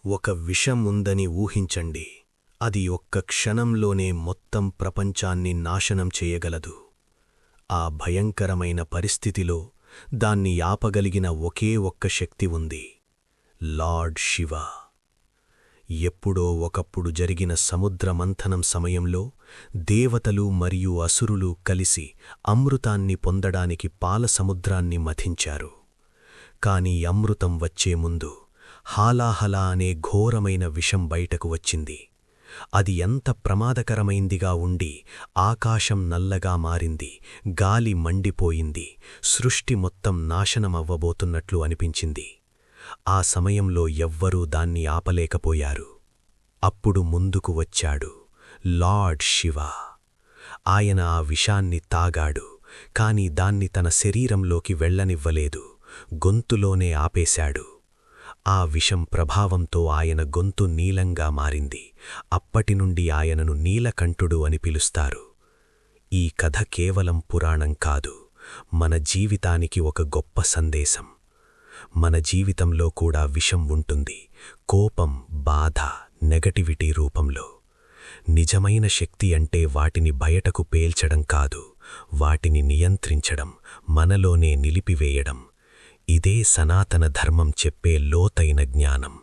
ఒక విషం ఉందని ఊహించండి. అది ఒక్క క్షణంలోనే మొత్తం ప్రపంచాన్ని నాశనం చేయగలదు. ఆ భయంకరమైన పరిస్థితిలో దాన్ని ఆపగలిగిన ఒకే ఒక్క శక్తి ఉంది, లార్డ్ శివ. ఎప్పుడో ఒకప్పుడు జరిగిన సముద్ర మంథనం సమయంలో దేవతలు మరియు అసురులు కలిసి అమృతాన్ని పొందడానికి పాల సముద్రాన్ని మథించారు. కాని అమృతం వచ్చే ముందు హాలాహలా అనే ఘోరమైన విషం బయటకు వచ్చింది. అది ఎంత ప్రమాదకరమైందిగా ఉండి ఆకాశం నల్లగా మారింది, గాలి మండిపోయింది, సృష్టి మొత్తం నాశనమవ్వబోతున్నట్లు అనిపించింది. ఆ సమయంలో ఎవ్వరూ దాన్ని ఆపలేకపోయారు. అప్పుడు ముందుకు వచ్చాడు లార్డ్ శివ. ఆయన ఆ విషాన్ని తాగాడు, కాని దాన్ని తన శరీరంలోకి వెళ్ళనివ్వలేదు, గొంతులోనే ఆపేశాడు. ఆ విషం ప్రభావంతో ఆయన గొంతు నీలంగా మారింది. అప్పటినుండి ఆయనను నీలకంఠుడు అని పిలుస్తారు. ఈ కథ కేవలం పురాణం కాదు, మన జీవితానికి ఒక గొప్ప సందేశం. మన జీవితంలో కూడా విషం ఉంటుంది, కోపం, బాధ, నెగటివిటీ రూపంలో. నిజమైన శక్తి అంటే వాటిని బయటకు పేల్చడం కాదు, వాటిని నియంత్రించడం, మనలోనే నిలిపివేయడం. ఇదే సనాతన ధర్మం చెప్పే లోతైన జ్ఞానం.